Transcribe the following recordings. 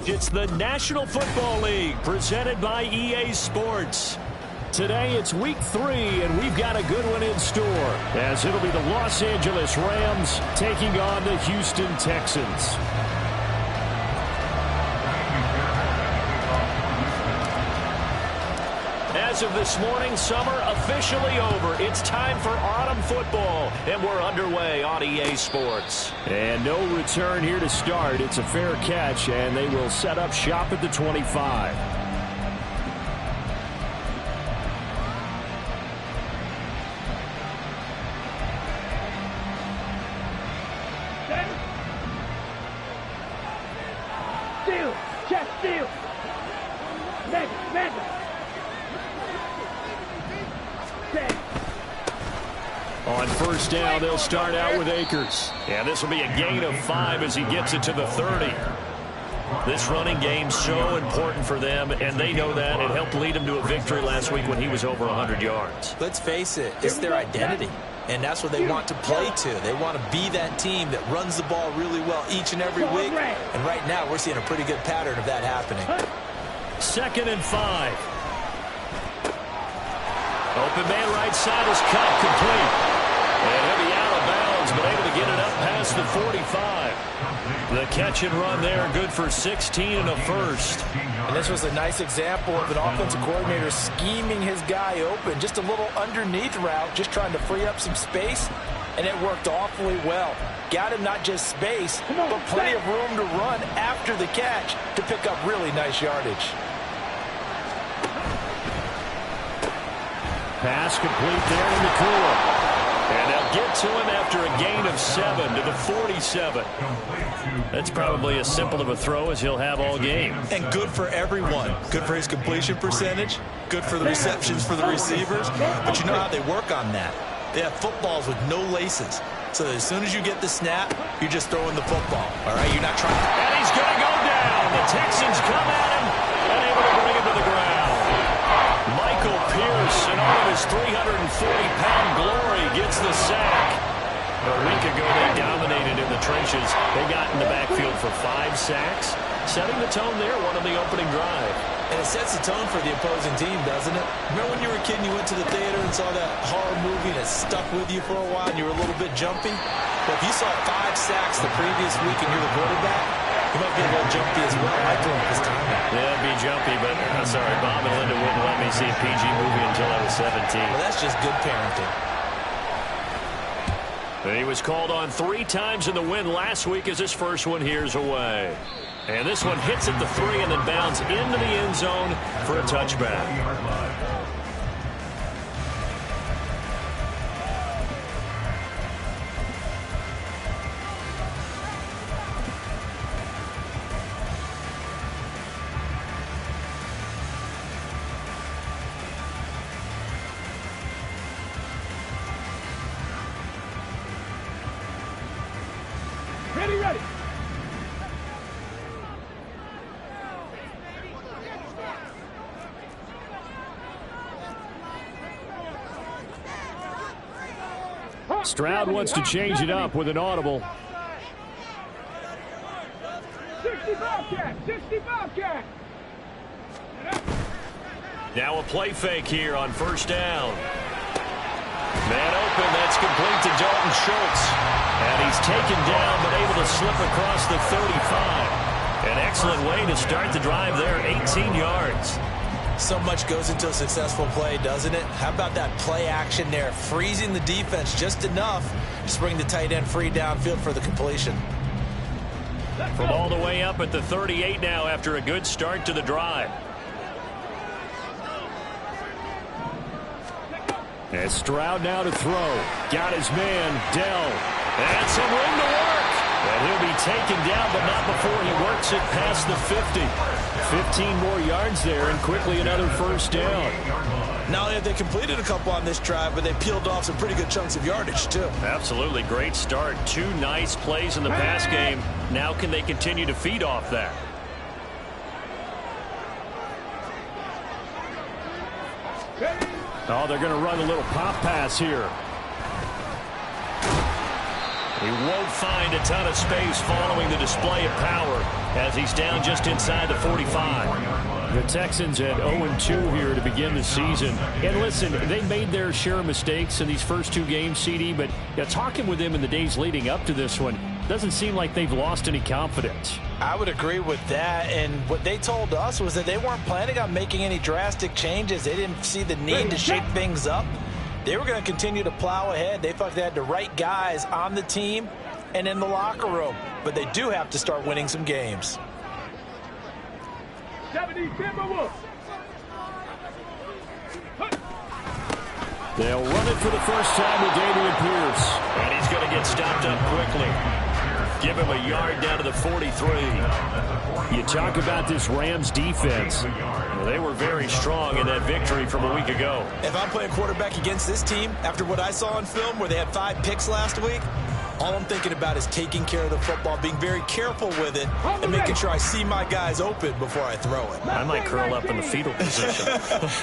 It's the National Football League presented by EA Sports. Today it's week 3, and we've got a good one in store, as it'll be the Los Angeles Rams taking on the Houston Texans. As of this morning, summer officially over. It's time for autumn football, and we're underway on EA Sports. And no return here to start. It's a fair catch, and they will set up shop at the 25. Steal! Check steal! Mega! On first down, they'll start out with Akers. And this will be a gain of 5 as he gets it to the 30. This running game's so important for them, and they know that. It helped lead them to a victory last week when he was over 100 yards. Let's face it, it's their identity. And that's what they want to play to. They want to be that team that runs the ball really well each and every week. And right now, we're seeing a pretty good pattern of that happening. 2nd and 5. Open man right side is cut complete. And he'll be out of bounds, but able to get it up past the 45. The catch and run there, good for 16 and a first. And this was a nice example of an offensive coordinator scheming his guy open. Just a little underneath route, just trying to free up some space, and it worked awfully well. Got him not just space, but plenty of room to run after the catch to pick up really nice yardage. Pass complete there in the cooler. And they'll get to him after a gain of 7 to the 47. That's probably as simple of a throw as he'll have all game. And good for everyone. Good for his completion percentage. Good for the receptions for the receivers. But you know how they work on that. They have footballs with no laces. So as soon as you get the snap, you're just throwing the football. All right, you're not trying. And he's going to go down. The Texans come at him and able to bring him to the ground. Michael Pierce, in all of his 340-pound glory, gets the sack. A week ago, they dominated in the trenches. They got in the backfield for 5 sacks, setting the tone there, one on the opening drive. And it sets the tone for the opposing team, doesn't it? Remember when you were a kid and you went to the theater and saw that horror movie and it stuck with you for a while and you were a little bit jumpy? Well, if you saw 5 sacks the previous week and you're the quarterback, you might be a little jumpy as well. I threw him this time. Yeah, it'd be jumpy, but I'm sorry, Bob and Linda wouldn't let me see a PG movie until I was 17. Well, that's just good parenting. He was called on 3 times in the win last week as his first one here's away. And this one hits at the 3 and then bounds into the end zone for a touchback. Ready. Stroud wants to change it up with an audible. 60 Bobcat. Now a play fake here on first down. Man open, that's complete to Dalton Schultz. And he's taken down, but able to slip across the 35. An excellent way to start the drive there, 18 yards. So much goes into a successful play, doesn't it? How about that play action there, freezing the defense just enough to bring the tight end free downfield for the completion. From all the way up at the 38 now after a good start to the drive. And Stroud now to throw. Got his man, Dell. And some room to work. And he'll be taken down, but not before he works it past the 50. 15 more yards there, and quickly another first down. Not only have they completed a couple on this drive, but they peeled off some pretty good chunks of yardage, too. Absolutely great start. 2 nice plays in the pass game. Now can they continue to feed off that? Oh, they're going to run a little pop pass here. He won't find a ton of space following the display of power as he's down just inside the 45. The Texans at 0-2 here to begin the season. And listen, they made their share of mistakes in these first two games, CD, but talking with them in the days leading up to this one, doesn't seem like they've lost any confidence. I would agree with that, and what they told us was that they weren't planning on making any drastic changes. They didn't see the need to shake things up. They were going to continue to plow ahead. They felt they had the right guys on the team and in the locker room, but they do have to start winning some games. 70 Timberwolves. They'll run it for the first time with Dameon Pierce. And he's going to get stopped up quickly. Give him a yard down to the 43. You talk about this Rams defense. Well, they were very strong in that victory from a week ago. If I'm playing quarterback against this team, after what I saw on film where they had 5 picks last week, all I'm thinking about is taking care of the football, being very careful with it, and making sure I see my guys open before I throw it. I might curl up in the fetal position.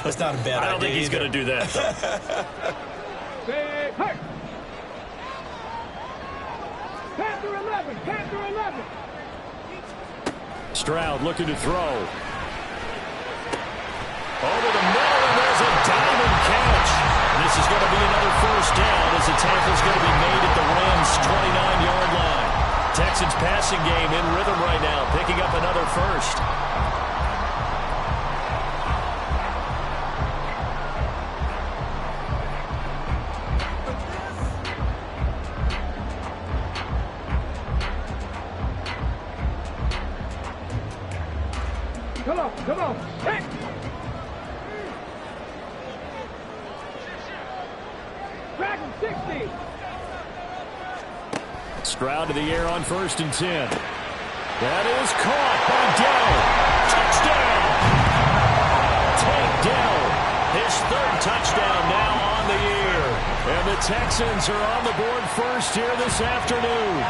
That's not a bad idea. I don't think he's going to do that, though. Hey! Panther 11! Panther 11! Stroud looking to throw. Over the middle, and there's a diamond catch. This is going to be another first down as the tackle's going to be made at the Rams' 29-yard line. Texans passing game in rhythm right now, picking up another first. Come on! Hey! Dragon 60! Stroud to the air on 1st and 10. That is caught by Dell. Touchdown! Tank Dell, his 3rd touchdown now on the year. And the Texans are on the board first here this afternoon.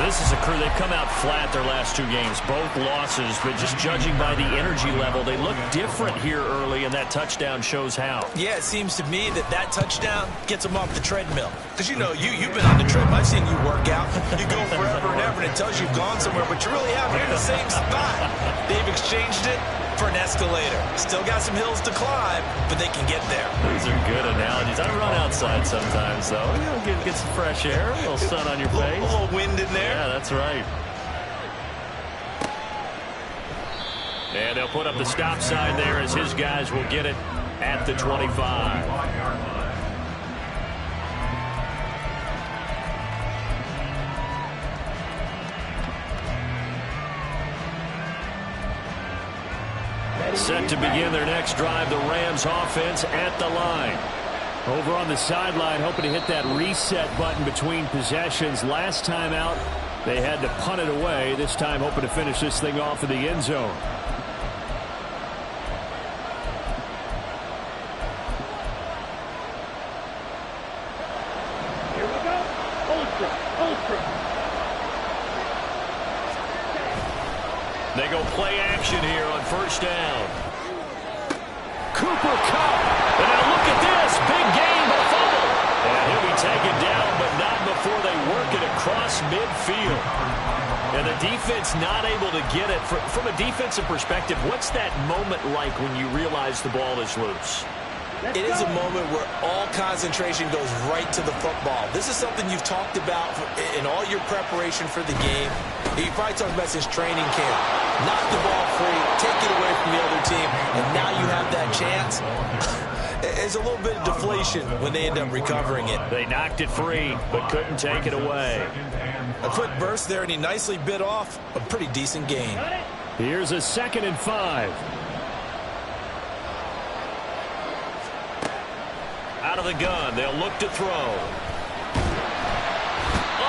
This is a crew, they've come out flat their last 2 games, both losses, but just judging by the energy level, they look different here early, and that touchdown shows how. Yeah, it seems to me that touchdown gets them off the treadmill. Because, you know, you've been on the treadmill. I've seen you work out. You go forever and ever, and it tells you you've gone somewhere, but you really haven't. You're in the same spot. They've exchanged it for an escalator. Still got some hills to climb, but they can get there. These are good analogies. I run outside sometimes, though. You know, get some fresh air, a little sun on your face. A little wind in there. Yeah, that's right. And they'll put up the stop sign there as his guys will get it at the 25. Set to begin their next drive, the Rams offense at the line. Over on the sideline, hoping to hit that reset button between possessions. Last time out, they had to punt it away. This time, hoping to finish this thing off in the end zone. Here we go. Ultra. They go play action here on 1st down. Cooper Kupp. And now look at this. Big game, but fumble. And he'll be taken down, but not before they work it across midfield. And the defense not able to get it. From a defensive perspective, what's that moment like when you realize the ball is loose? It is a moment where all concentration goes right to the football. This is something you've talked about in all your preparation for the game. You probably talked about since training camp. Knock the ball free, take it away from the other team, and now you have that chance. There's a little bit of deflation when they end up recovering it. They knocked it free, but couldn't take it away. A quick burst there, and he nicely bit off a pretty decent gain. Here's a 2nd and 5. Out of the gun, they'll look to throw.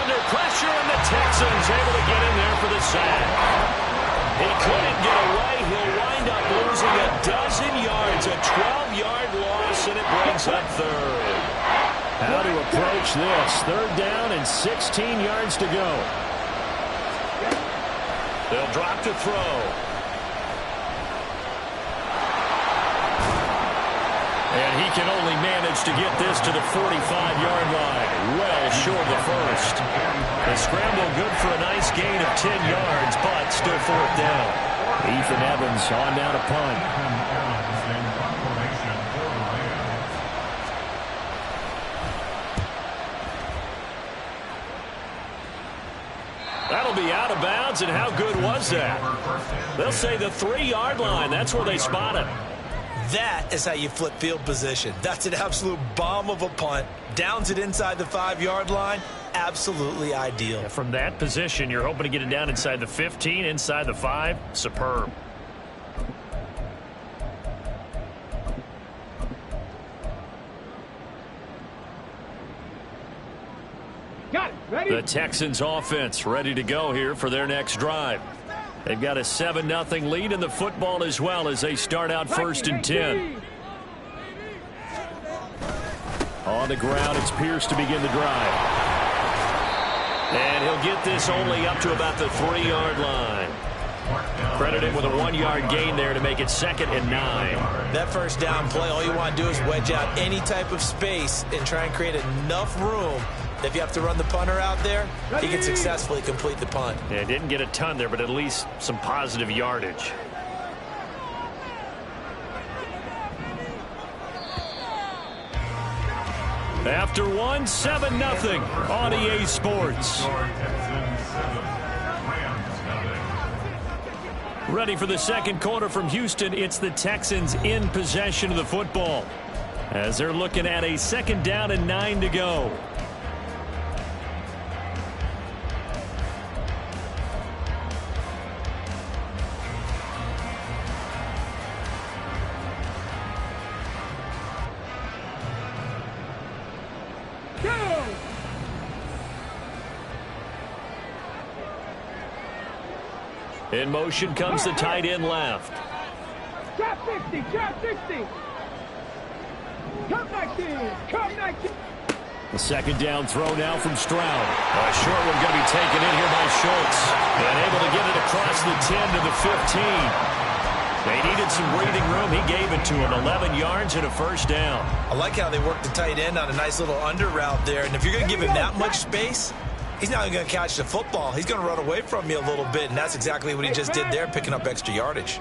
Under pressure, and the Texans able to get in there for the sack. He couldn't get away. He'll wind up losing a dozen yards, a 12-yard loss, and it brings up 3rd. How to approach this. 3rd down and 16 yards to go. They'll drop to throw. And he can only manage to get this to the 45-yard line. Well short of the first. The scramble good for a nice gain of 10 yards, but still fourth down. Ethan Evans on down to punt. That'll be out of bounds, and how good was that? They'll say the 3-yard line. That's where they spot it. That is how you flip field position. That's an absolute bomb of a punt. Downs it inside the 5-yard line. Absolutely ideal. From that position, you're hoping to get it down inside the 15, inside the 5. Superb. Got it. Ready? The Texans offense ready to go here for their next drive. They've got a 7-0 lead in the football as well as they start out 1st and 10. On the ground, it's Pierce to begin the drive. And he'll get this only up to about the 3-yard line. Credit him with a 1-yard gain there to make it 2nd and 9. That first down play, all you want to do is wedge out any type of space and try and create enough room. If you have to run the punter out there, he can successfully complete the punt. Yeah, didn't get a ton there, but at least some positive yardage. After one, 7-0 on EA Sports. Ready for the second quarter from Houston. It's the Texans in possession of the football as they're looking at a 2nd down and 9 to go. In motion comes the tight end left. Drop 60, drop 60. Come 19, come 19. The 2nd down throw now from Stroud. A short one going to be taken in here by Schultz. And able to get it across the 10 to the 15. They needed some breathing room. He gave it to him. 11 yards and a 1st down. I like how they worked the tight end on a nice little under route there. And if you're going to give him that much space, he's not going to catch the football. He's going to run away from you a little bit, and that's exactly what he just did there, picking up extra yardage.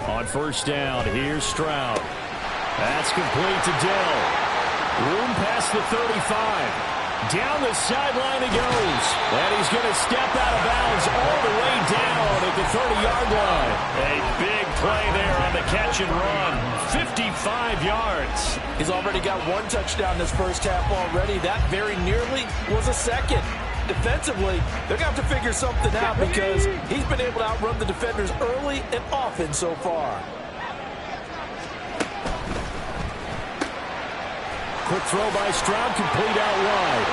On 1st down, here's Stroud. That's complete to Dell. Room past the 35. Down the sideline he goes. And he's going to step out of bounds all the way down at the 30-yard line. A big play there on the catch and run. 55 yards. He's already got 1 touchdown this first half already. That very nearly was a 2nd. Defensively, they're going to have to figure something out because he's been able to outrun the defenders early and often so far. Quick throw by Stroud, complete out wide.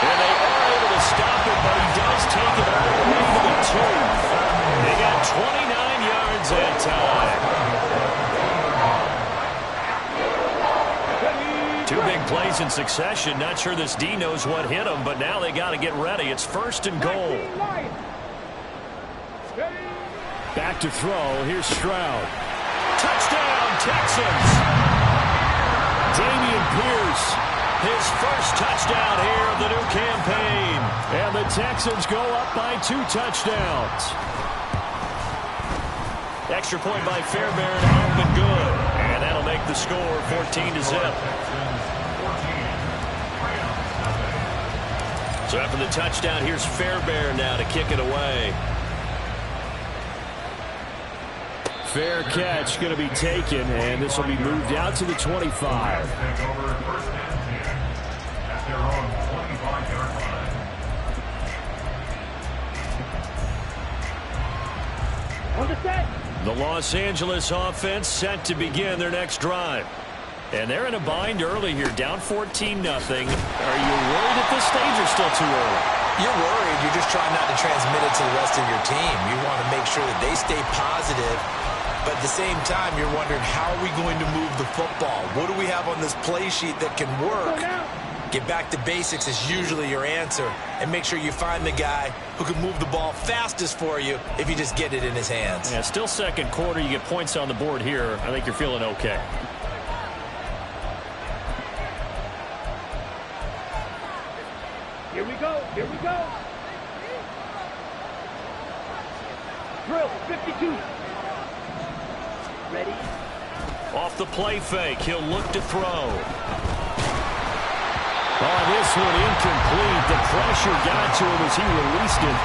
And they are able to stop it, but he does take it all the way to the 2. They got 29 yards that time. 2 big plays in succession. Not sure this D knows what hit him, but now they got to get ready. It's 1st and goal. Back to throw. Here's Stroud. Touchdown, Texans. Dameon Pierce, his first touchdown here of the new campaign. And the Texans go up by 2 touchdowns. Extra point by Fairbairn, up and good. And that'll make the score 14-0. So after the touchdown, here's Fairbairn now to kick it away. Fair catch going to be taken, and this will be moved out to the 25. The Los Angeles offense set to begin their next drive. And they're in a bind early here, down 14-0. Are you worried at this stage or still too early? You're worried. You're just trying not to transmit it to the rest of your team. You want to make sure that they stay positive. But at the same time, you're wondering, how are we going to move the football? What do we have on this play sheet that can work Get back to basics is usually your answer. And make sure you find the guy who can move the ball fastest for you if you just get it in his hands. Yeah, still second quarter. You get points on the board here. I think you're feeling okay. Here we go. Here we go. Drill 52. Ready? Off the play fake, he'll look to throw. Oh, this one incomplete. The pressure got to him as he released it.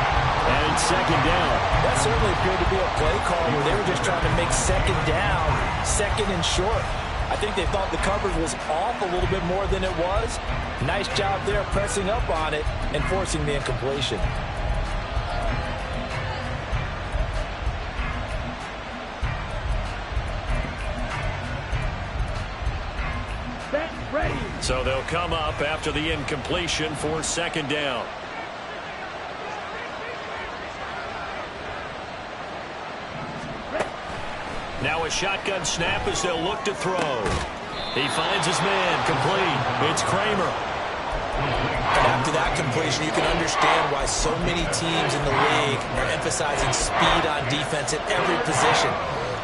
And it's second down. That certainly appeared to be a play call where they were just trying to make second down, second and short. I think they thought the coverage was off a little bit more than it was. Nice job there pressing up on it and forcing the incompletion. Ready. So they'll come up after the incompletion for second down. Now a shotgun snap as they'll look to throw. He finds his man, complete. It's Kramer. And after that completion, you can understand why so many teams in the league are emphasizing speed on defense at every position.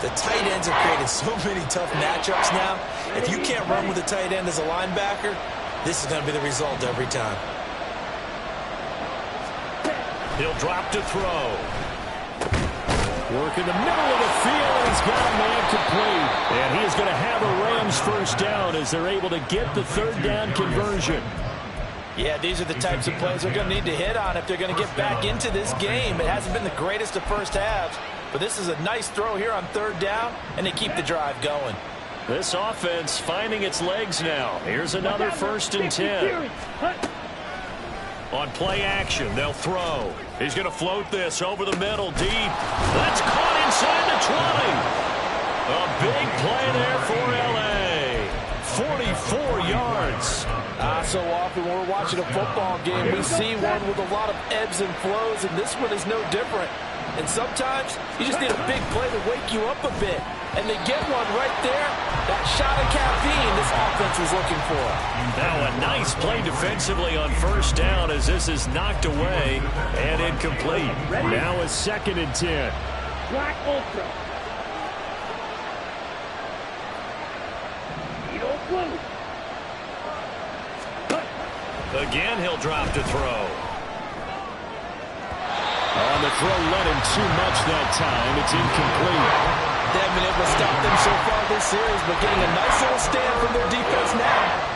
The tight ends have created so many tough matchups now. If you can't run with a tight end as a linebacker, this is going to be the result every time. He'll drop to throw. Work in the middle of the field, and he's got a man complete. And he is going to have a Rams first down as they're able to get the third down conversion. Yeah, these are the types of plays they're going to need to hit on if they're going to get back into this game. It hasn't been the greatest of first halves, but this is a nice throw here on third down, and they keep the drive going. This offense finding its legs now. Here's another 1st and 10. On play action, they'll throw. He's going to float this over the middle deep. That's caught inside the 20. A big play there for L.A. 44 yards. So often when we're watching a football game, we see one with a lot of ebbs and flows, and this one is no different. And sometimes you just need a big play to wake you up a bit. And they get one right there. That shot of caffeine this offense was looking for. Now a nice play defensively on first down as this is knocked away and incomplete. Now a 2nd and 10. Black Ultra. Speedo blue. Again, he'll drop to throw. On the throw, led him too much that time. It's incomplete. They haven't been able to stop them so far this series, but getting a nice little stand from their defense now.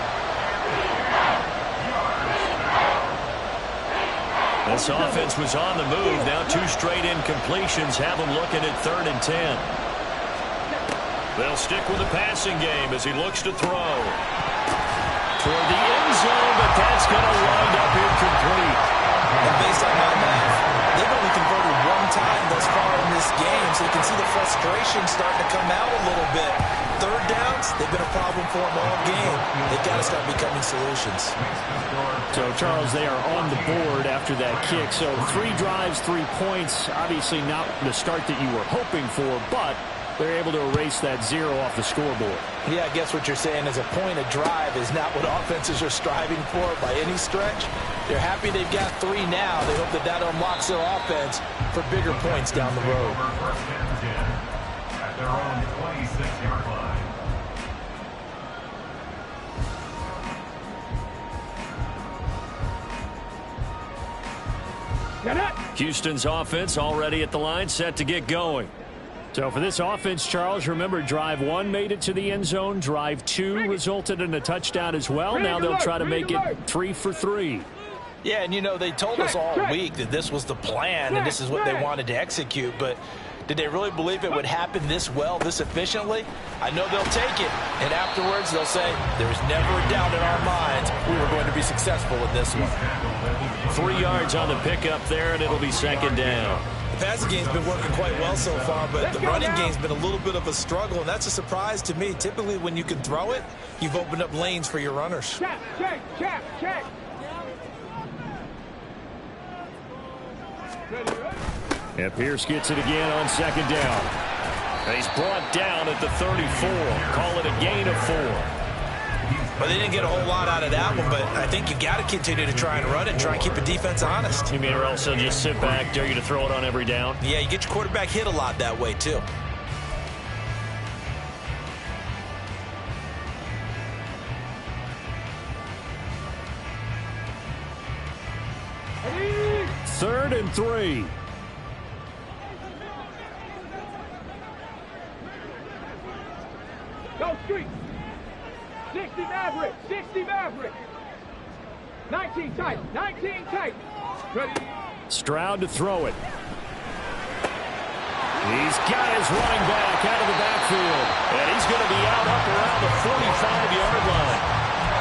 This offense was on the move. Now 2 straight incompletions have them looking at 3rd and 10. They'll stick with the passing game as he looks to throw. Toward the end zone, but that's going to wind up incomplete. And based on my math, they've only converted 1 time thus far in this game, so you can see the frustration starting to come out a little bit. Third downs, they've been a problem for them all game. They've got to start becoming solutions. So, Charles, they are on the board after that kick. So 3 drives, 3 points. Obviously not the start that you were hoping for, but they're able to erase that 0 off the scoreboard. Yeah, I guess what you're saying is a point of drive is not what offenses are striving for by any stretch. They're happy they've got 3 now. They hope that unlocks their offense for bigger points down the road. At their own 26-yard line. Houston's offense already at the line, set to get going. So for this offense, Charles, remember drive 1 made it to the end zone. Drive 2 resulted in a touchdown as well. Now they'll try to make it 3 for 3. Yeah, and you know, they told us all week that this was the plan and this is what they wanted to execute, but did they really believe it would happen this well, this efficiently? I know they'll take it, and afterwards they'll say, there's never a doubt in our minds we were going to be successful in this one. 3 yards on the pickup there, and it'll be second down. The passing game's been working quite well so far, but the running game's been a little bit of a struggle, and that's a surprise to me. Typically, when you can throw it, you've opened up lanes for your runners. Check. And Pierce gets it again on second down. And he's brought down at the 34. Call it a gain of 4. Well, they didn't get a whole lot out of that one, but I think you got to continue to try and run it and try and keep the defense honest. You mean or also just sit back, dare you to throw it on every down? Yeah, you get your quarterback hit a lot that way, too. Third and 3. Go street. 60 Maverick. 60 Maverick. 19 tight. 19 tight. Ready. Stroud to throw it. He's got his running back out of the backfield. And he's going to be out up around the 45-yard line.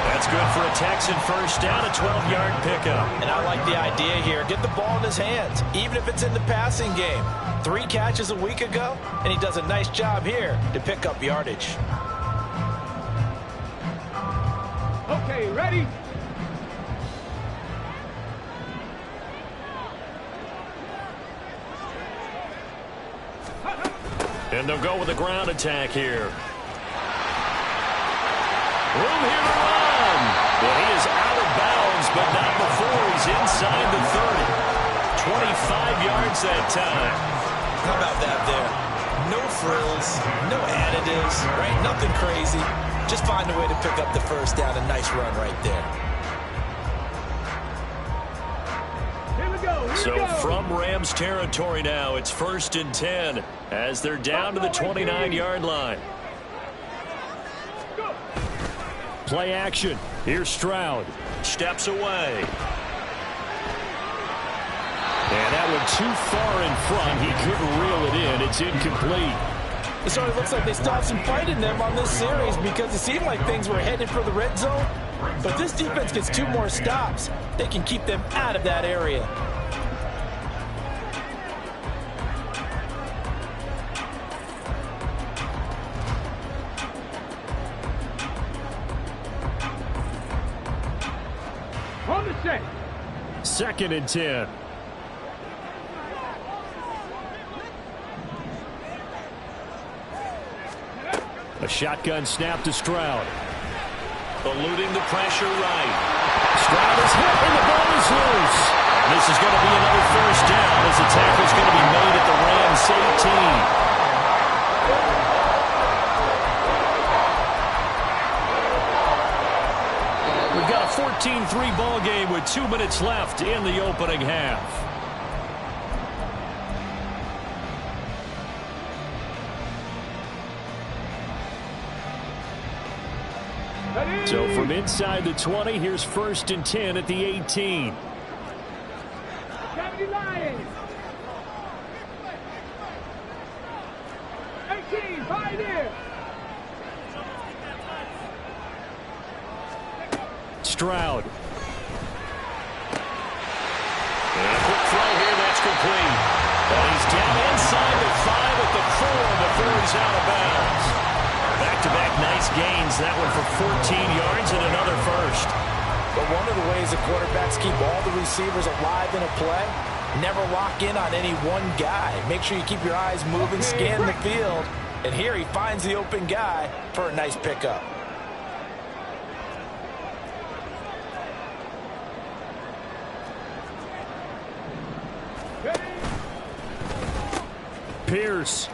That's good for a Texan first down, a 12-yard pickup. And I like the idea here. Get the ball in his hands, even if it's in the passing game. 3 catches a week ago, and he does a nice job here to pick up yardage. Okay, ready? And they'll go with a ground attack here. Room here to run. Well, he is out of bounds, but not before he's inside the 30. 25 yards that time. How about that there? No frills, no additives, right? Nothing crazy. Just find a way to pick up the first down. A nice run right there. Here we go. So from Rams territory now, it's 1st and 10 as they're down to the 29-yard line. Play action. Here's Stroud. Steps away. And that one too far in front. He couldn't reel it in. It's incomplete. It sort of looks like they still have some fight in them on this series because it seemed like things were headed for the red zone. But this defense gets 2 more stops. They can keep them out of that area. On the set. 2nd and 10. A shotgun snap to Stroud. Eluding the pressure right. Stroud is hit and the ball is loose. This is going to be another first down as the tackle is going to be made at the Rams 18. We've got a 14-3 ball game with 2 minutes left in the opening half. So from inside the 20, here's 1st and 10 at the 18. 70 Lions. 18, Pioneer. Stroud. And a quick throw here, that's complete. And he's down inside the 5 at the 4 before he's out of bounds. Back-to-back nice gains. That one for 14 yards and another first. But one of the ways the quarterbacks keep all the receivers alive in a play, never lock in on any one guy. Make sure you keep your eyes moving, scan the field. And here he finds the open guy for a nice pickup. Pierce.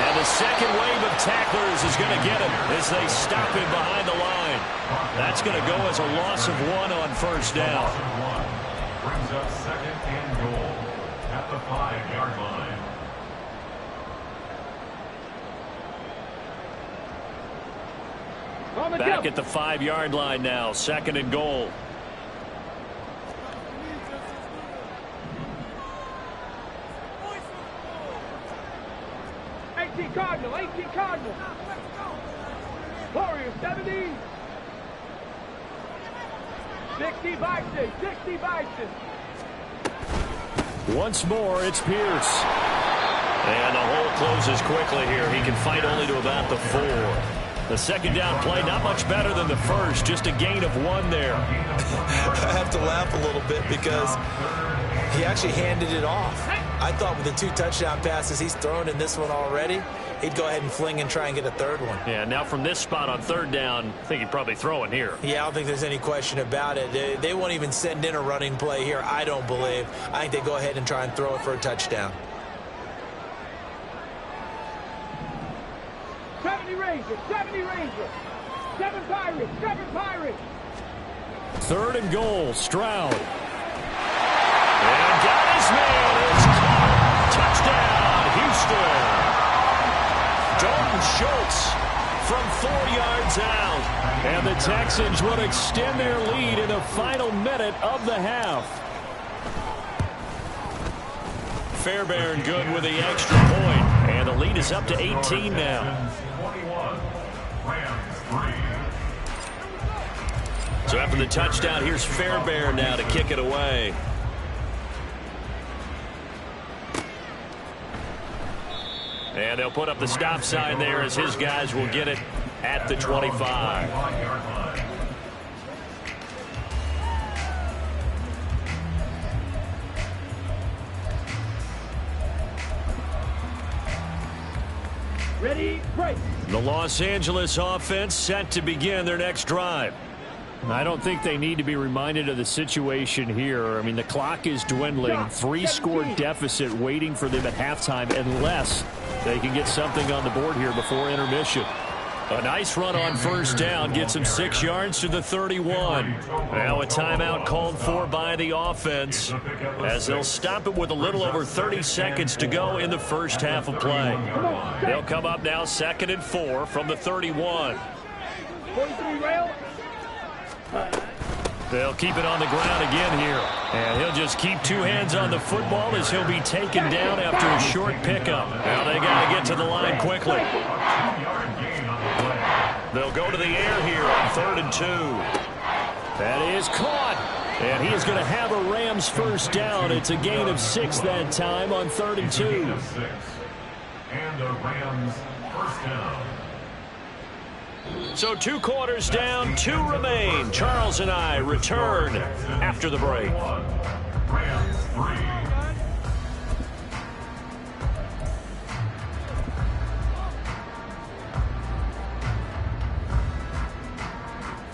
And the second wave of tacklers is going to get him as they stop him behind the line. That's going to go as a loss of 1 on first down. Brings up 2nd and goal at the 5-yard line. Back at the 5-yard line now. 2nd and goal. Cardinal, 18 Cardinal. Warriors, 70. 60 Bison, 60 Bison. Once more, it's Pierce. And the hole closes quickly here. He can fight only to about the 4. The second down play, not much better than the first. Just a gain of 1 there. I have to laugh a little bit because he actually handed it off. I thought with the 2 touchdown passes he's thrown in this one already, he'd go ahead and fling and try and get a third one. Yeah, now from this spot on third down, I think he'd probably throw it here. Yeah, I don't think there's any question about it. They won't even send in a running play here, I don't believe. I think they go ahead and try and throw it for a touchdown. 70 Rangers, 70 Rangers. 7 Pirates, 7 Pirates. Third and goal, Stroud. And got his man. It's caught. Touchdown, Houston. Dalton Schultz from 4 yards out. And the Texans would extend their lead in the final minute of the half. Fairbairn good with the extra point. And the lead is up to 18 now. 21, Rams 3. So after the touchdown, here's Fairbairn now to kick it away. And they'll put up the stop sign there as his guys will get it at the 25. Ready, break. The Los Angeles offense set to begin their next drive. I don't think they need to be reminded of the situation here. I mean, the clock is dwindling. 3-score deficit waiting for them at halftime unless they can get something on the board here before intermission. A nice run on first down gets him 6 yards to the 31. Now a timeout called for by the offense as they'll stop it with a little over 30 seconds to go in the first half of play. They'll come up now 2nd and 4 from the 31. 43 rail. They'll keep it on the ground again here. And he'll just keep 2 hands on the football as he'll be taken down after a short pickup. Now they got to get to the line quickly. They'll go to the air here on 3rd and 2. That is caught. And he is going to have a Rams first down. It's a gain of 6 that time on 3rd and 2. And the Rams first down. So 2 quarters down, 2 remain. Charles and I return after the break. Rams 3.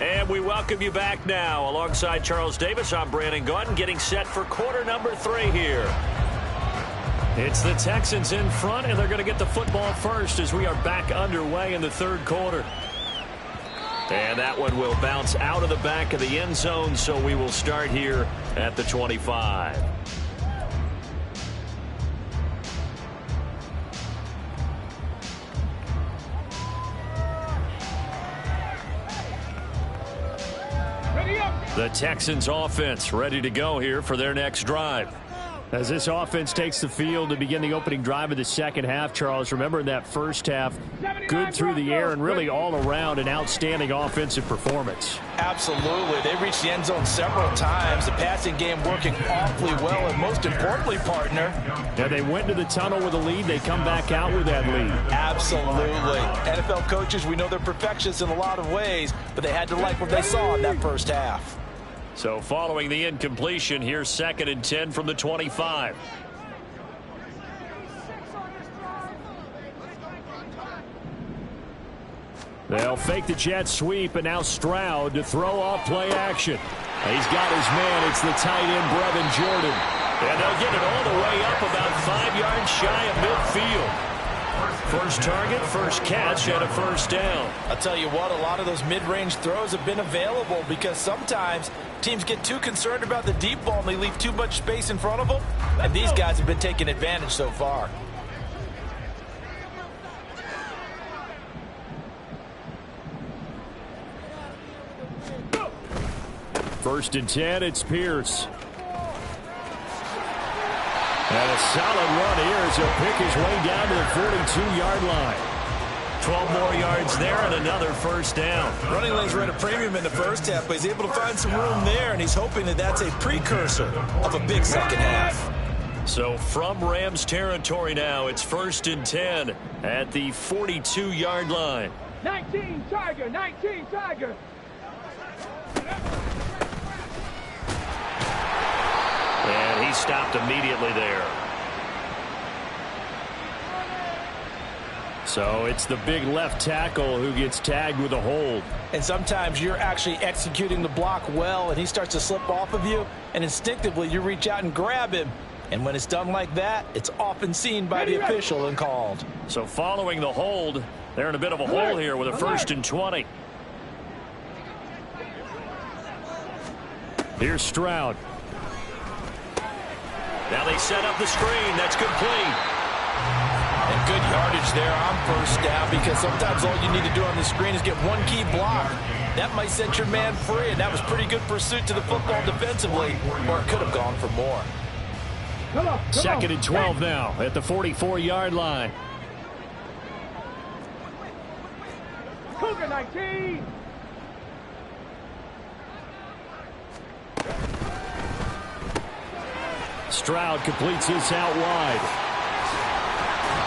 And we welcome you back now. Alongside Charles Davis, I'm Brandon Gaudin, getting set for quarter number 3 here. It's the Texans in front, and they're going to get the football first as we are back underway in the 3rd quarter. And that one will bounce out of the back of the end zone, so we will start here at the 25. The Texans offense ready to go here for their next drive. As this offense takes the field to begin the opening drive of the second half, Charles, remember in that first half, good through the air and really all around an outstanding offensive performance. Absolutely. They reached the end zone several times. The passing game working awfully well, and most importantly, partner. Yeah, they went to the tunnel with a lead. They come back out with that lead. Absolutely. NFL coaches, we know they're perfectionists in a lot of ways, but they had to like what they saw in that first half. So following the incompletion, here's 2nd and 10 from the 25. They'll fake the jet sweep, and now Stroud to throw off play action. He's got his man. It's the tight end, Brevin Jordan. And they'll get it all the way up about 5 yards shy of midfield. First target, first catch, and a first down. I'll tell you what, a lot of those mid-range throws have been available because sometimes teams get too concerned about the deep ball and they leave too much space in front of them. And these guys have been taking advantage so far. First and 10, it's Pierce. And a solid run here as he'll pick his way down to the 42-yard line. 12 more yards there and another first down. Running lanes were at a premium in the first half, but he's able to find some room there, and he's hoping that that's a precursor of a big second half. So from Rams territory now, it's 1st and 10 at the 42-yard line. 19 Tiger, 19 Tiger. And he stopped immediately there. So it's the big left tackle who gets tagged with a hold. And sometimes you're actually executing the block well, and he starts to slip off of you, and instinctively you reach out and grab him. And when it's done like that, it's often seen by the official and called. So following the hold, they're in a bit of a hole here with a 1st and 20. Here's Stroud. Now they set up the screen. That's complete. And good yardage there on 1st down, because sometimes all you need to do on the screen is get one key block. That might set your man free, and that was pretty good pursuit to the football defensively, or it could have gone for more. Come on. 2nd and 12 now at the 44-yard line. Cougar 19. Stroud completes this out wide.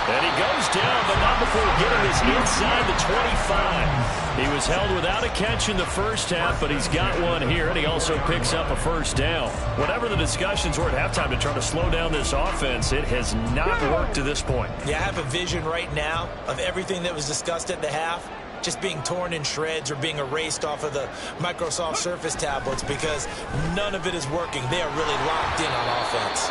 And he goes down, but not before getting this inside the 25. He was held without a catch in the first half, but he's got one here, and he also picks up a 1st down. Whatever the discussions were at halftime to try to slow down this offense, it has not worked to this point. Yeah, I have a vision right now of everything that was discussed at the half just being torn in shreds or being erased off of the Microsoft Surface tablets, because none of it is working. They are really locked in on offense.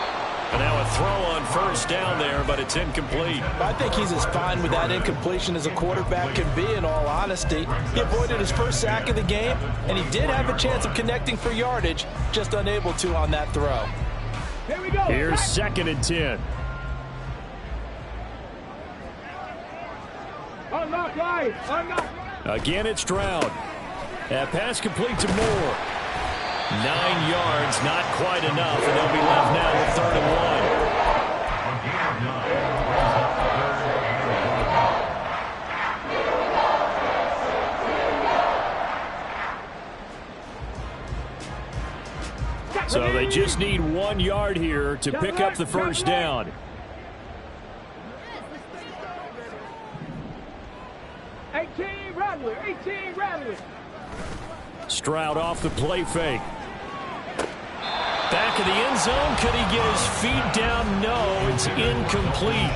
And now a throw on 1st down there, but it's incomplete. I think he's as fine with that incompletion as a quarterback can be, in all honesty. He avoided his first sack of the game, and he did have a chance of connecting for yardage, just unable to on that throw. Here we go. Here's 2nd and 10. Unlock live. Unlock. Again, it's Stroud. That pass complete to Moore. 9 yards, not quite enough, and they'll be left now with 3rd and 1. So they just need 1 yard here to pick up the 1st down. Rattler. 18 Rattler. Stroud off the play fake. Back of the end zone. Could he get his feet down? No, it's incomplete.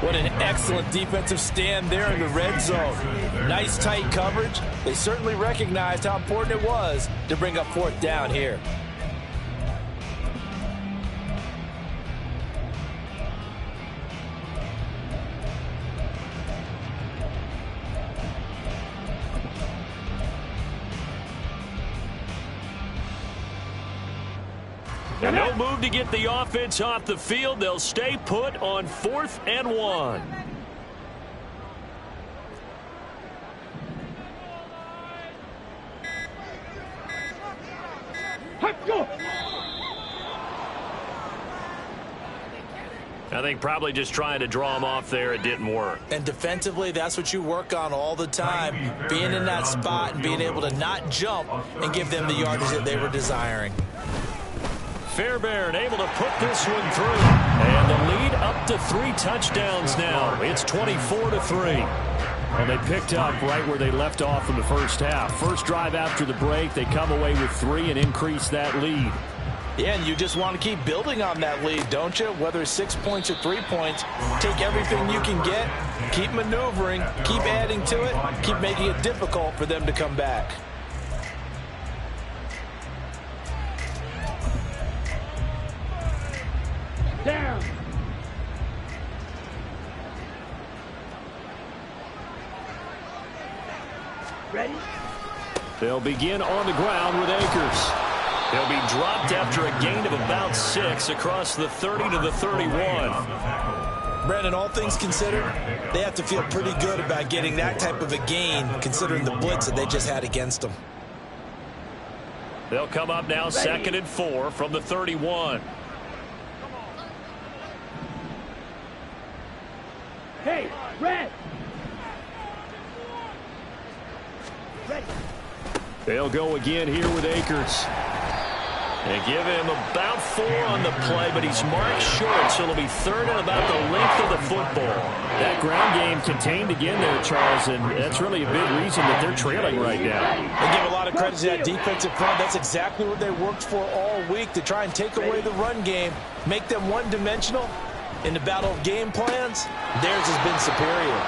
What an excellent defensive stand there in the red zone. Nice tight coverage. They certainly recognized how important it was to bring up 4th down here. And no move to get the offense off the field. They'll stay put on 4th and 1. I think probably just trying to draw him off there. It didn't work. And defensively, that's what you work on all the time. Being in that spot and being able to not jump and give them the yardage that they were desiring. Fairbairn able to put this one through. And the lead up to 3 touchdowns now. It's 24-3. Well, they picked up right where they left off in the first half. First drive after the break, they come away with 3 and increase that lead. Yeah, and you just want to keep building on that lead, don't you? Whether it's 6 points or 3 points, take everything you can get, keep maneuvering, keep adding to it, keep making it difficult for them to come back. Down. Ready? They'll begin on the ground with Akers. He'll be dropped after a gain of about 6 across the 30 to the 31. Brandon, all things considered, they have to feel pretty good about getting that type of a gain, considering the blitz that they just had against them. They'll come up now 2nd and 4 from the 31. Hey, red. Ready. They'll go again here with Akers. They give him about 4 on the play, but he's marked short, so it'll be 3rd and about the length of the football. That ground game contained again there, Charles, and that's really a big reason that they're trailing right now. They give a lot of credit to that defensive front. That's exactly what they worked for all week, to try and take away the run game, make them one-dimensional. In the battle of game plans, theirs has been superior.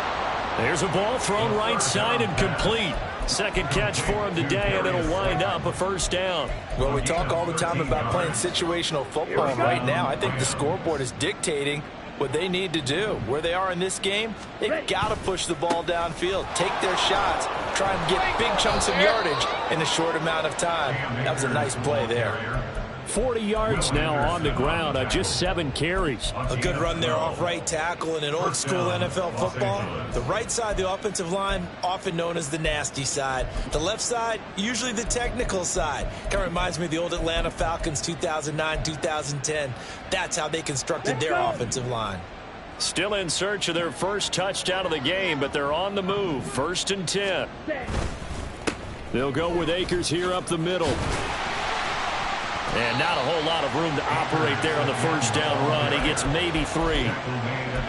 There's a ball thrown right side and complete. Second catch for him today, and it'll wind up a first down. Well, we talk all the time about playing situational football, and right now I think the scoreboard is dictating what they need to do. Where they are in this game, they've got to push the ball downfield, take their shots, try and get big chunks of yardage in a short amount of time. That was a nice play there. 40 yards now on the ground on just 7 carries. A good run there off right tackle in an old school NFL football. The right side, the offensive line, often known as the nasty side. The left side, usually the technical side. Kind of reminds me of the old Atlanta Falcons 2009-2010. That's how they constructed their offensive line. Still in search of their first touchdown of the game, but they're on the move. 1st and 10. They'll go with Akers here up the middle. And not a whole lot of room to operate there on the first down run. He gets maybe 3.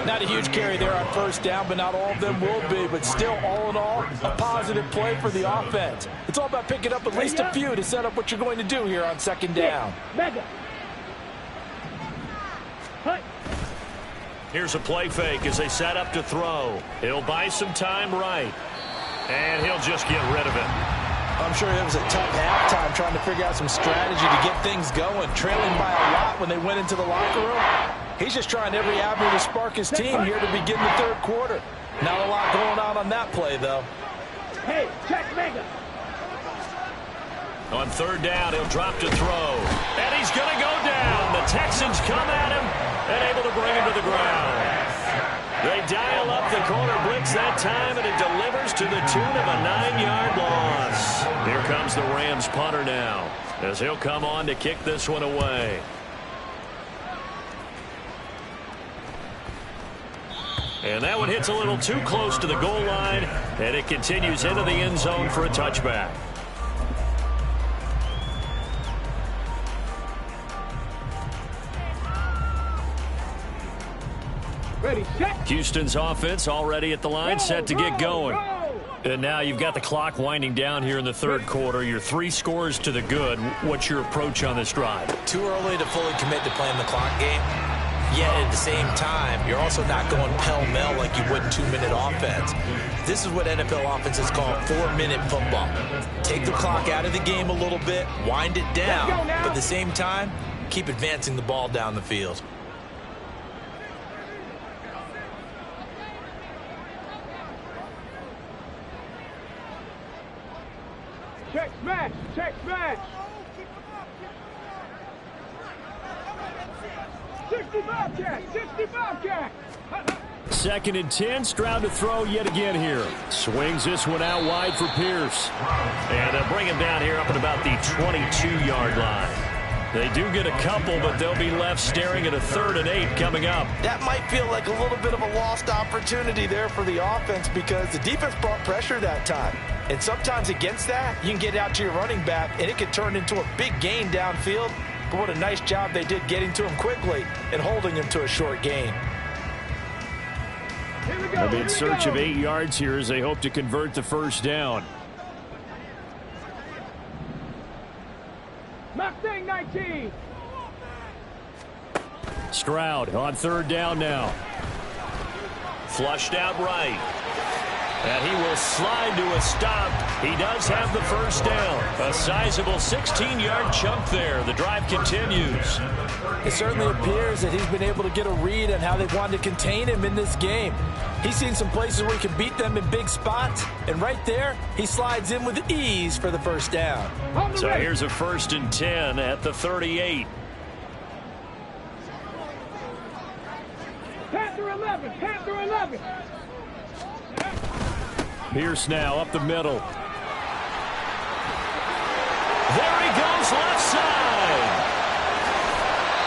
Not a huge carry there on first down, but not all of them will be. But still, all in all, a positive play for the offense. It's all about picking up at least a few to set up what you're going to do here on 2nd down. Here's a play fake as they set up to throw. He'll buy some time right. And he'll just get rid of it. I'm sure it was a tough halftime trying to figure out some strategy to get things going. Trailing by a lot when they went into the locker room. He's just trying every avenue to spark his team here to begin the 3rd quarter. Not a lot going on that play, though. Hey, check Mega. On 3rd down, he'll drop to throw. And he's going to go down. The Texans come at him and able to bring him to the ground. They dial up the corner blitz that time, and it delivers to the tune of a 9-yard loss. Here comes the Rams punter now, as he'll come on to kick this one away. And that one hits a little too close to the goal line, and it continues into the end zone for a touchback. Ready, set. Houston's offense already at the line, set to get going. And now you've got the clock winding down here in the 3rd quarter. You're 3 scores to the good. What's your approach on this drive? Too early to fully commit to playing the clock game. Yet at the same time, you're also not going pell-mell like you would in 2-minute offense. This is what NFL offenses call 4-minute football. Take the clock out of the game a little bit, wind it down, but at the same time, keep advancing the ball down the field. Check smash. Check smash. 65 catch. 65 catch. 2nd and 10. Stroud to throw yet again here. Swings this one out wide for Pierce. And they'll bring him down here up at about the 22-yard line. They do get a couple, but they'll be left staring at a 3rd and 8 coming up. That might feel like a little bit of a lost opportunity there for the offense because the defense brought pressure that time. And sometimes against that, you can get out to your running back, and it could turn into a big gain downfield. But what a nice job they did getting to him quickly and holding him to a short gain. They'll be in search of 8 yards here as they hope to convert the first down. Mustang 19. Stroud on 3rd down now. Flushed out right. And he will slide to a stop. He does have the first down. A sizable 16-yard chunk there. The drive continues. It certainly appears that he's been able to get a read on how they wanted to contain him in this game. He's seen some places where he can beat them in big spots. And right there, he slides in with ease for the first down. So here's a 1st and 10 at the 38. Panther 11. Panther 11. Pierce now up the middle. There he goes, left side.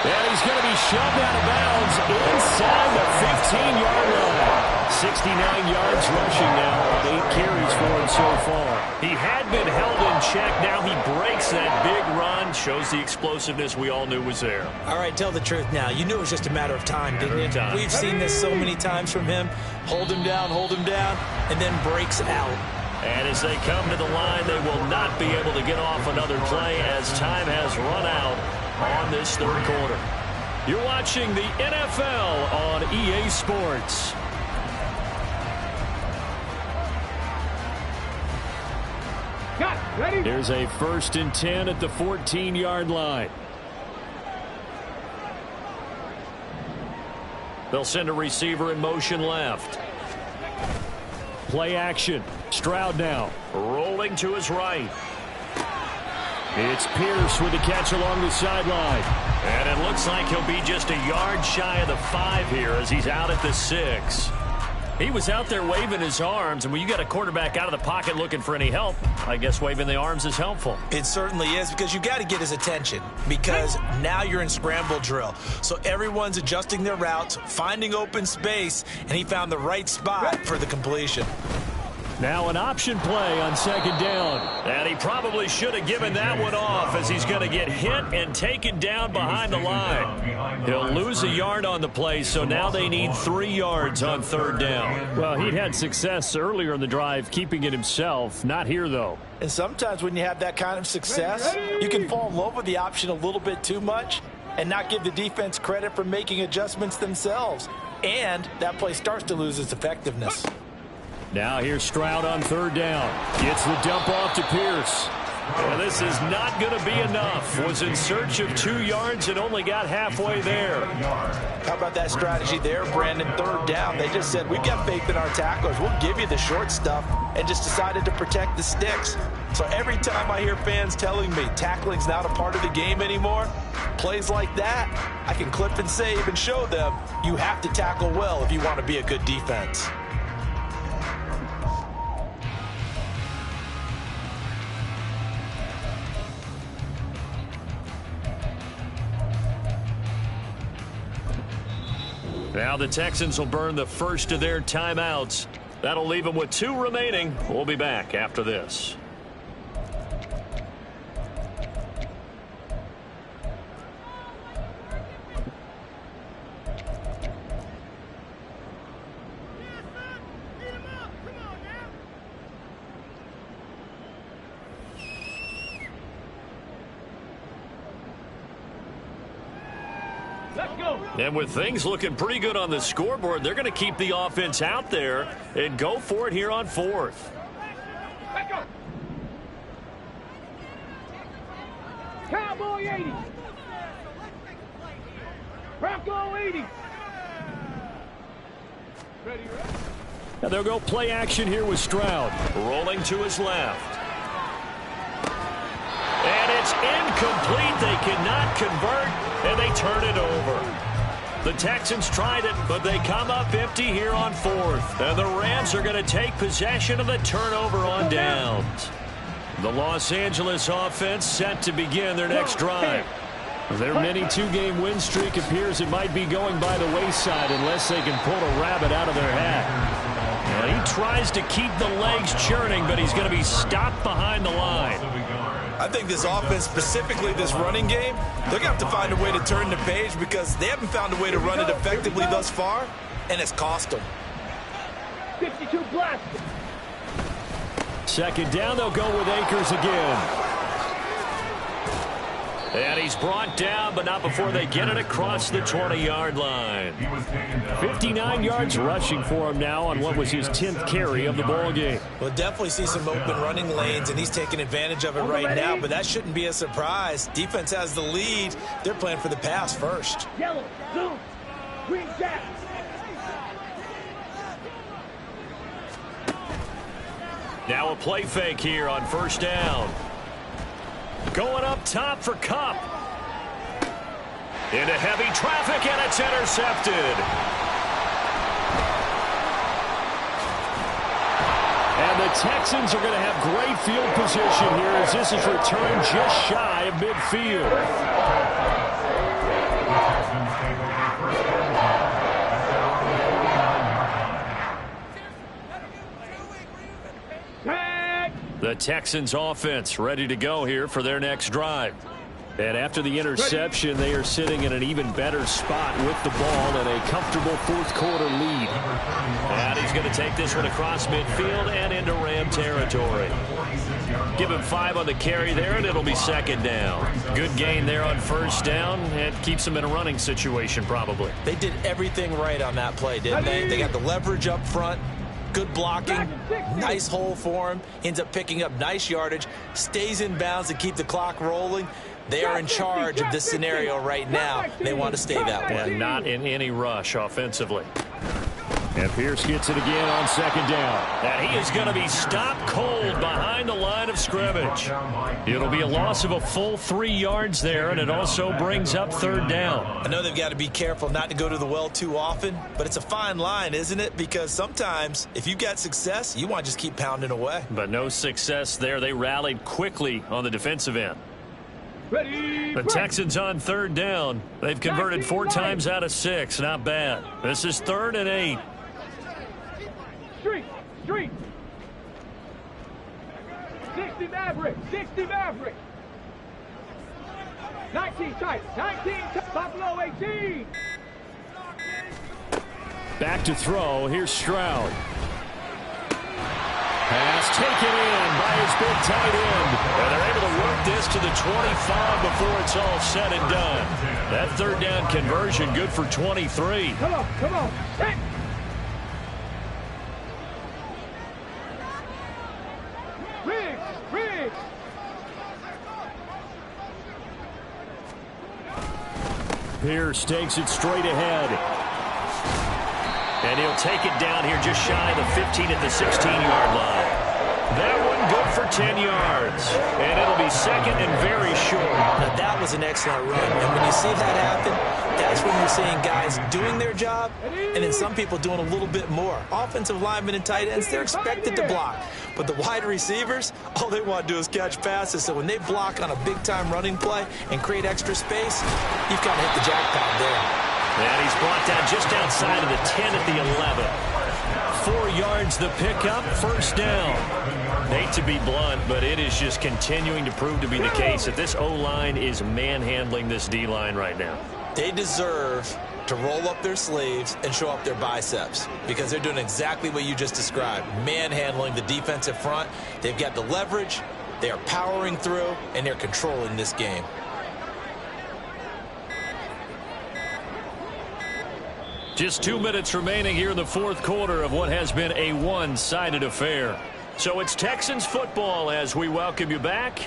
And he's going to be shoved out of bounds inside the 15-yard line. 69 yards rushing now on 8 carries for him so far. He had been held in check. Now he breaks that big run. Shows the explosiveness we all knew was there. All right, tell the truth now. You knew it was just a matter of time, didn't you? We've seen this so many times from him. Hold him down, and then breaks out. And as they come to the line, they will not be able to get off another play as time has run out on this 3rd quarter. You're watching the NFL on EA Sports. Got it. Ready? Here's a 1st and 10 at the 14-yard line. They'll send a receiver in motion left. Play action. Stroud now. Rolling to his right. It's Pierce with the catch along the sideline. And it looks like he'll be just a yard shy of the 5 here as he's out at the 6. He was out there waving his arms, and when you got a quarterback out of the pocket looking for any help, I guess waving the arms is helpful. It certainly is, because you got to get his attention, because now you're in scramble drill. So everyone's adjusting their routes, finding open space, and he found the right spot for the completion. Now an option play on 2nd down. And he probably should have given that one off, as he's going to get hit and taken down behind the line. He'll lose a yard on the play, so now they need 3 yards on 3rd down. Well, he'd had success earlier in the drive keeping it himself. Not here, though. And sometimes when you have that kind of success, you can fall in love with the option a little bit too much and not give the defense credit for making adjustments themselves. And that play starts to lose its effectiveness. Now here's Stroud on 3rd down. Gets the dump off to Pierce. Well, this is not going to be enough. Was in search of 2 yards and only got halfway there. How about that strategy there, Brandon? 3rd down. They just said, we've got faith in our tacklers. We'll give you the short stuff, and just decided to protect the sticks. So every time I hear fans telling me tackling's not a part of the game anymore, plays like that, I can clip and save and show them you have to tackle well if you want to be a good defense. Now the Texans will burn the first of their timeouts. That'll leave them with 2 remaining. We'll be back after this. And with things looking pretty good on the scoreboard, they're going to keep the offense out there and go for it here on 4th. Let's go. Cowboy 80. Bronco 80. Ready? Now they'll go play action here with Stroud. Rolling to his left. And it's incomplete. They cannot convert, and they turn it over. The Texans tried it, but they come up empty here on 4th. And the Rams are going to take possession of the turnover on downs. The Los Angeles offense set to begin their next drive. Their mini 2-game win streak appears it might be going by the wayside unless they can pull a rabbit out of their hat. And he tries to keep the legs churning, but he's going to be stopped behind the line. I think this offense, specifically this running game, they're going to have to find a way to turn the page because they haven't found a way to run it effectively thus far, and it's cost them. 52 blast. 2nd down, they'll go with Akers again. And he's brought down, but not before they get it across the 20-yard line. 59 yards rushing for him now on what was his 10th carry of the ball game. We'll definitely see some open running lanes, and he's taking advantage of it right now, but that shouldn't be a surprise. Defense has the lead. They're playing for the pass first. Yellow, blue, green jack. Now a play fake here on 1st down. Going up top for Kupp. Into heavy traffic, and it's intercepted. And the Texans are going to have great field position here as this is returned just shy of midfield. The Texans offense ready to go here for their next drive. And after the interception, they are sitting in an even better spot with the ball and a comfortable 4th quarter lead. And he's going to take this one across midfield and into Ram territory. Give him 5 on the carry there, and it'll be 2nd down. Good gain there on 1st down, and keeps them in a running situation probably. They did everything right on that play, didn't they? They got the leverage up front, Good blocking, nice hole for him. Ends up picking up nice yardage, stays in bounds to keep the clock rolling. They are in charge of this scenario right now. They want to stay that way. And not in any rush offensively. And Pierce gets it again on second down. And he is going to be stopped cold behind the line of scrimmage. It'll be a loss of a full 3 yards there, and it also brings up third down. I know they've got to be careful not to go to the well too often, but it's a fine line, isn't it? Because sometimes if you've got success, you want to just keep pounding away. But no success there. They rallied quickly on the defensive end. Ready, The Texans on third down. They've converted 4 times out of 6. Not bad. This is 3rd and 8. Street. 60 Maverick. 60 Maverick. 19 tight. 19 tight. Buffalo 18. Back to throw. Here's Stroud. Pass taken in by his big tight end. And they're able to work this to the 25 before it's all said and done. That third down conversion good for 23. Come on. Hit. Riggs. Pierce takes it straight ahead. And he'll take it down here just shy of the 15 at the 16-yard line. That one good for 10 yards. And it'll be second and very short. Now, that was an excellent run. And when you see that happen, that's when you're seeing guys doing their job and then some people doing a little bit more. Offensive linemen and tight ends, they're expected to block. But the wide receivers, all they want to do is catch passes. So when they block on a big-time running play and create extra space, you've got to hit the jackpot there. And he's brought down just outside of the 10 at the 11. 4 yards the pickup, first down. Hate to be blunt, but it is just continuing to prove to be the case that this O-line is manhandling this D-line right now. They deserve to roll up their sleeves and show up their biceps because they're doing exactly what you just described, manhandling the defensive front. They've got the leverage, they are powering through, and they're controlling this game. Just 2 minutes remaining here in the fourth quarter of what has been a one-sided affair. So it's Texans football as we welcome you back.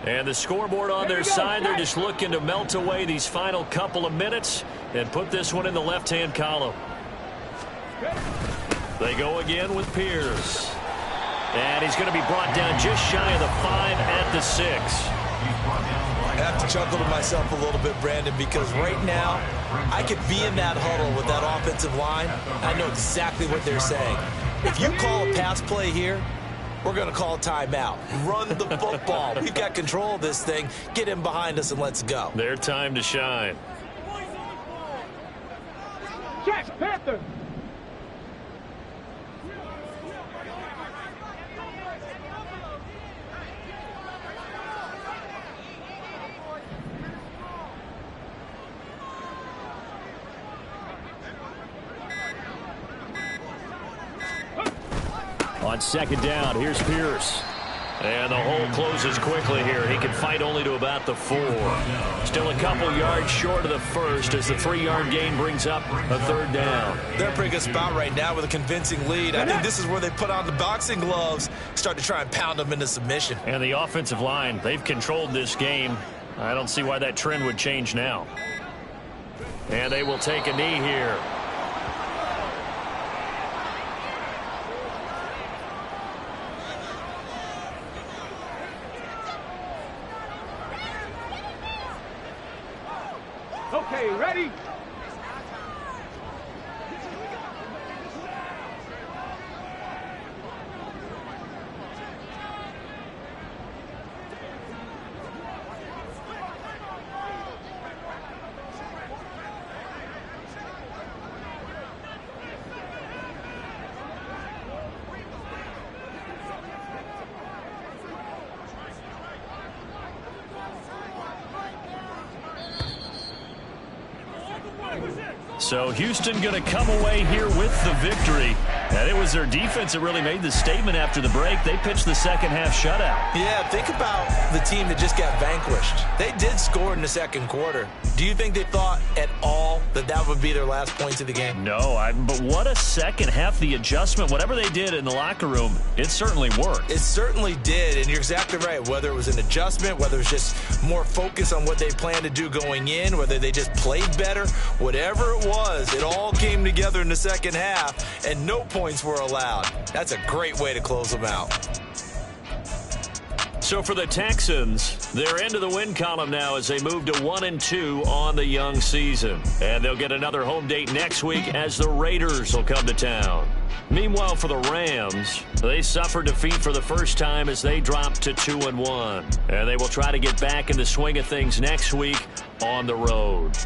And the scoreboard on their side, they're just looking to melt away these final couple of minutes and put this one in the left-hand column. They go again with Pierce. And he's going to be brought down just shy of the 5 at the 6. I have to chuckle to myself a little bit, Brandon, because right now I could be in that huddle with that offensive line. I know exactly what they're saying. If you call a pass play here, we're going to call a timeout. Run the football. We've got control of this thing. Get him behind us and let's go. Their time to shine. Check, Panthers. On second down, here's Pierce. And the hole closes quickly here. He can fight only to about the 4. Still a couple yards short of the first as the 3-yard gain brings up a third down. They're in a pretty good spot right now with a convincing lead. I think this is where they put on the boxing gloves, start to try and pound them into submission. And the offensive line, they've controlled this game. I don't see why that trend would change now. And they will take a knee here. Okay, ready? So Houston going to come away here with the victory. And it was their defense that really made the statement after the break. They pitched the second half shutout. Yeah, think about the team that just got vanquished. They did score in the second quarter. Do you think they thought at all that that would be their last points of the game? No, but what a second half. The adjustment, whatever they did in the locker room, it certainly worked. It certainly did, and you're exactly right. Whether it was an adjustment, whether it was just more focus on what they planned to do going in, whether they just played better, whatever it was, it all came together in the second half, and no points were allowed. That's a great way to close them out. So for the Texans, they're into the win column now as they move to 1-2 on the young season. And they'll get another home date next week as the Raiders will come to town. Meanwhile, for the Rams, they suffered defeat for the first time as they dropped to 2-1. And they will try to get back in the swing of things next week on the road.